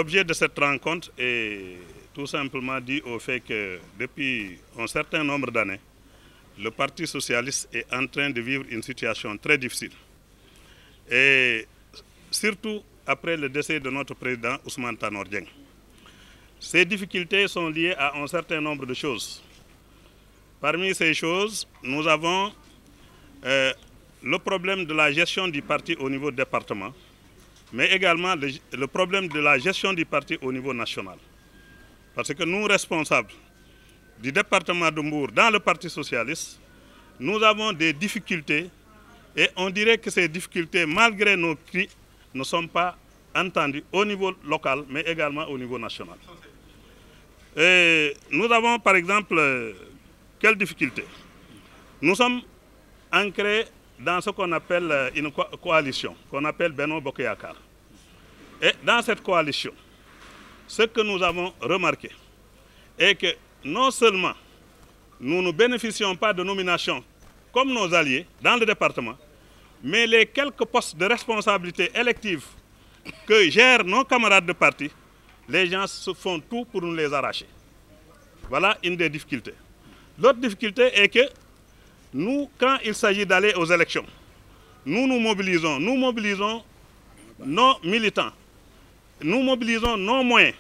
L'objet de cette rencontre est tout simplement dû au fait que depuis un certain nombre d'années, le Parti socialiste est en train de vivre une situation très difficile. Et surtout après le décès de notre président Ousmane Tanor Dieng. Ces difficultés sont liées à un certain nombre de choses. Parmi ces choses, nous avons le problème de la gestion du parti au niveau département, mais également le problème de la gestion du parti au niveau national. Parce que nous, responsables du département de Mbour dans le Parti socialiste, nous avons des difficultés et on dirait que ces difficultés, malgré nos cris, ne sont pas entendues au niveau local, mais également au niveau national. Et nous avons par exemple, quelles difficultés? Nous sommes ancrés dans ce qu'on appelle une coalition, qu'on appelle Benno Bokk Yakaar. Et dans cette coalition, ce que nous avons remarqué est que non seulement nous ne bénéficions pas de nominations comme nos alliés dans le département, mais les quelques postes de responsabilité élective que gèrent nos camarades de parti, les gens se font tout pour nous les arracher. Voilà une des difficultés. L'autre difficulté est que nous, quand il s'agit d'aller aux élections, nous mobilisons nos militants, nous mobilisons nos moyens,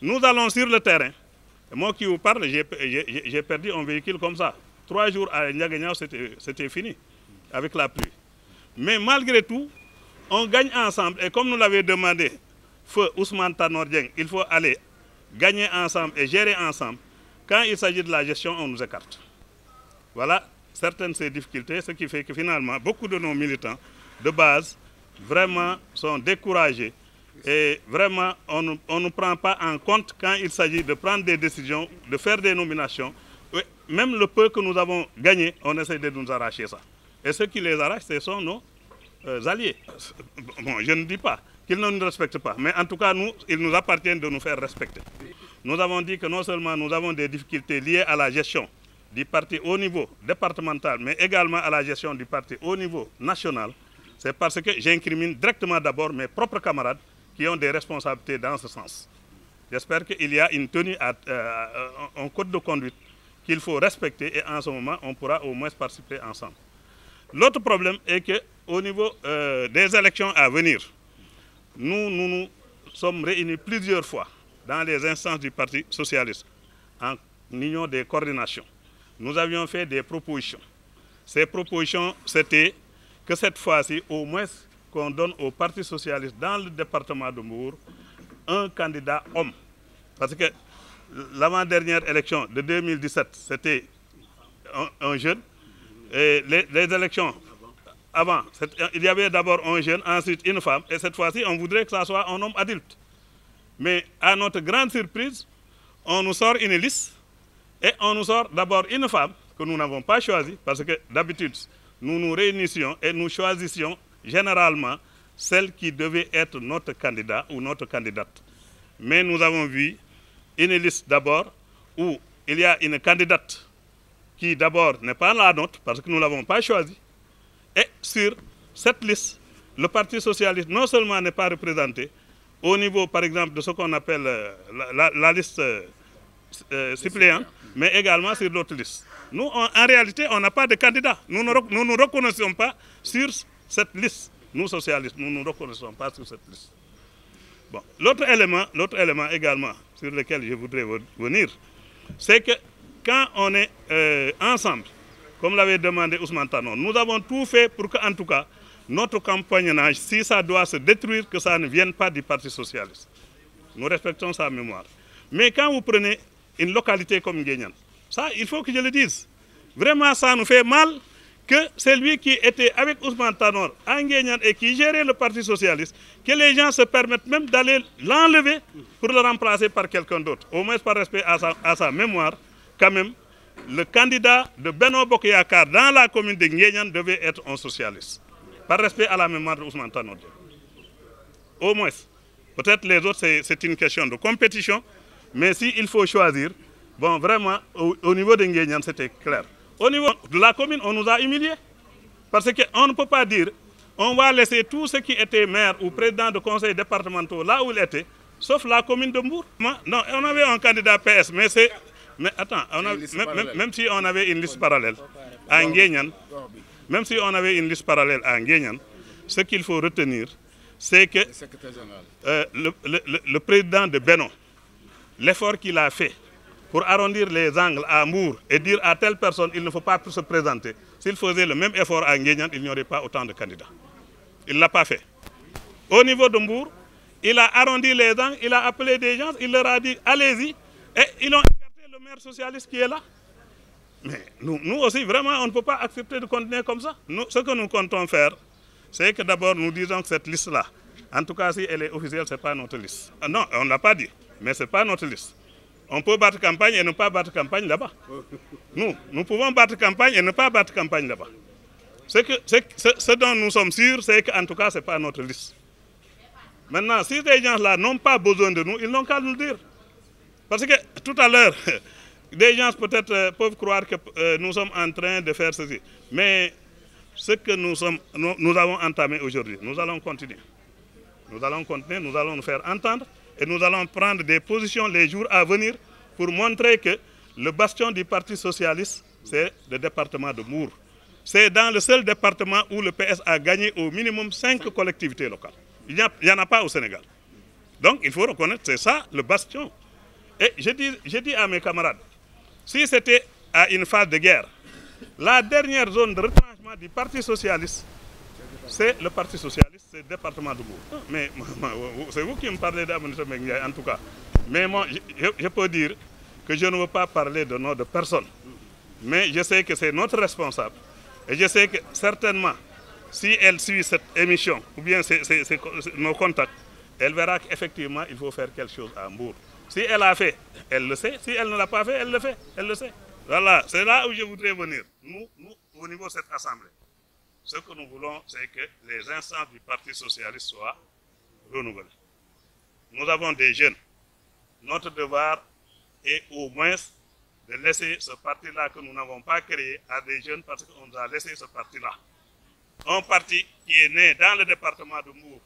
nous allons sur le terrain. Et moi qui vous parle, j'ai perdu un véhicule comme ça. 3 jours à Ndiaganiao, c'était fini avec la pluie. Mais malgré tout, on gagne ensemble. Et comme nous l'avons demandé, feu Ousmane Tanor Dieng, il faut aller gagner ensemble et gérer ensemble. Quand il s'agit de la gestion, on nous écarte. Voilà certaines de ces difficultés, ce qui fait que finalement, beaucoup de nos militants de base, vraiment sont découragés. Et vraiment, on ne prend pas en compte quand il s'agit de prendre des décisions, de faire des nominations. Même le peu que nous avons gagné, on essaie de nous arracher ça. Et ceux qui les arrachent, ce sont nos alliés. Bon, je ne dis pas qu'ils ne nous respectent pas, mais en tout cas, il nous appartient de nous faire respecter. Nous avons dit que non seulement nous avons des difficultés liées à la gestion du parti au niveau départemental, mais également à la gestion du parti au niveau national, c'est parce que j'incrimine directement d'abord mes propres camarades qui ont des responsabilités dans ce sens. J'espère qu'il y a une tenue, un code de conduite qu'il faut respecter et en ce moment, on pourra au moins participer ensemble. L'autre problème est qu'au niveau des élections à venir, nous sommes réunis plusieurs fois dans les instances du Parti socialiste en union des coordinations. Nous avions fait des propositions. Ces propositions, c'était que cette fois-ci, au moins, qu'on donne au Parti socialiste dans le département de Mbour un candidat homme. Parce que l'avant-dernière élection de 2017, c'était un jeune. Et les élections avant, il y avait d'abord un jeune, ensuite une femme. Et cette fois-ci, on voudrait que ça soit un homme adulte. Mais à notre grande surprise, on nous sort une liste et on nous sort d'abord une femme que nous n'avons pas choisie parce que d'habitude, nous nous réunissions et nous choisissions généralement celle qui devait être notre candidat ou notre candidate. Mais nous avons vu une liste d'abord où il y a une candidate qui d'abord n'est pas la nôtre parce que nous ne l'avons pas choisie. Et sur cette liste, le Parti socialiste non seulement n'est pas représenté, au niveau, par exemple, de ce qu'on appelle la liste suppléant, mais également sur l'autre liste. Nous, en réalité, on n'a pas de candidat. Nous ne nous reconnaissons pas sur cette liste. Nous, socialistes, nous ne nous reconnaissons pas sur cette liste. Bon. L'autre élément également sur lequel je voudrais venir, c'est que quand on est ensemble, comme l'avait demandé Ousmane Tanor, nous avons tout fait pour que, en tout cas, notre compagnonnage, si ça doit se détruire, que ça ne vienne pas du Parti socialiste. Nous respectons sa mémoire. Mais quand vous prenez une localité comme Nguéniane, ça, il faut que je le dise. Vraiment, ça nous fait mal que c'est lui qui était avec Ousmane Tanor à Nguéniane et qui gérait le Parti socialiste, que les gens se permettent même d'aller l'enlever pour le remplacer par quelqu'un d'autre. Au moins par respect à sa mémoire, quand même, le candidat de Benno Bokk Yakaar dans la commune de Nguéniane devait être un socialiste. Par respect à la mémoire de Ousmane Tanor Dieng. Au moins. Peut-être les autres, c'est une question de compétition, mais s'il faut choisir, bon, vraiment, au niveau de Nguéniane, c'était clair. Au niveau de la commune, on nous a humiliés. Parce qu'on ne peut pas dire, on va laisser tous ceux qui étaient maires ou présidents de conseils départementaux là où ils étaient, sauf la commune de Mbour. Non, on avait un candidat PS, mais c'est... Mais attends, même si on avait une liste parallèle à Nguénian, même si on avait une liste parallèle à Nguénian, ce qu'il faut retenir, c'est que le président de Benno, l'effort qu'il a fait pour arrondir les angles à Mbour et dire à telle personne il ne faut pas se présenter, s'il faisait le même effort à Nguénian, il n'y aurait pas autant de candidats. Il ne l'a pas fait. Au niveau de Mbour, il a arrondi les angles, il a appelé des gens, il leur a dit allez-y, et ils ont écarté le maire socialiste qui est là. Mais nous aussi, vraiment, on ne peut pas accepter de continuer comme ça. Ce que nous comptons faire, c'est que d'abord nous disons que cette liste-là, en tout cas si elle est officielle, ce n'est pas notre liste. Non, on ne l'a pas dit, mais ce n'est pas notre liste. On peut battre campagne et ne pas battre campagne là-bas. Nous pouvons battre campagne et ne pas battre campagne là-bas. Ce dont nous sommes sûrs, c'est qu'en tout cas, ce n'est pas notre liste. Maintenant, si ces gens-là n'ont pas besoin de nous, ils n'ont qu'à nous le dire. Parce que tout à l'heure, des gens peut-être peuvent croire que nous sommes en train de faire ceci. Mais ce que nous avons entamé aujourd'hui, nous allons continuer. Nous allons continuer, nous allons nous faire entendre et nous allons prendre des positions les jours à venir pour montrer que le bastion du Parti socialiste, c'est le département de Mbour. C'est dans le seul département où le PS a gagné au minimum 5 collectivités locales. Il n'y en a pas au Sénégal. Donc il faut reconnaître, c'est ça le bastion. Et je dis à mes camarades, si c'était à une phase de guerre, la dernière zone de retranchement du Parti socialiste, c'est le Parti socialiste, c'est le département de Mbour. Mais c'est vous qui me parlez d'Amunita Mengiaï en tout cas. Mais moi, je peux dire que je ne veux pas parler de nom de personne. Mais je sais que c'est notre responsable. Et je sais que certainement, si elle suit cette émission, ou bien nos contacts, elle verra qu'effectivement, il faut faire quelque chose à Mbour. Si elle a fait, elle le sait. Si elle ne l'a pas fait, elle le fait. Elle le sait. Voilà, c'est là où je voudrais venir. Nous, au niveau de cette assemblée, ce que nous voulons, c'est que les instances du Parti socialiste soient renouvelées. Nous avons des jeunes. Notre devoir est au moins de laisser ce parti-là que nous n'avons pas créé à des jeunes parce qu'on nous a laissé ce parti-là. Un parti qui est né dans le département de Mbour,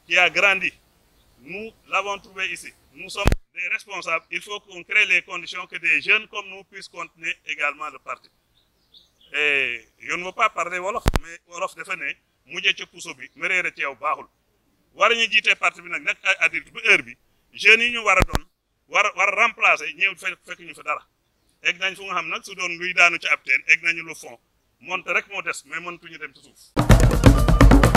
qui a grandi. Nous l'avons trouvé ici. Nous sommes des responsables. Il faut qu'on crée les conditions que des jeunes comme nous puissent continuer également le parti. Et je ne veux pas parler Wolof, mais Wolof dafa ne mujjee ci puso bi mereere ci yow baaxul. War ñu jiite parti bi nag ay adulte bu heure bi jeunes yi ñu war a doon war remplacer ñëw fekk ñu fa dara. Egg nañ fu nga xam nag su doon luy daanu ci ab teen egg nañu lu fond monte rek moo des mais mëntuñu dem ci suuf.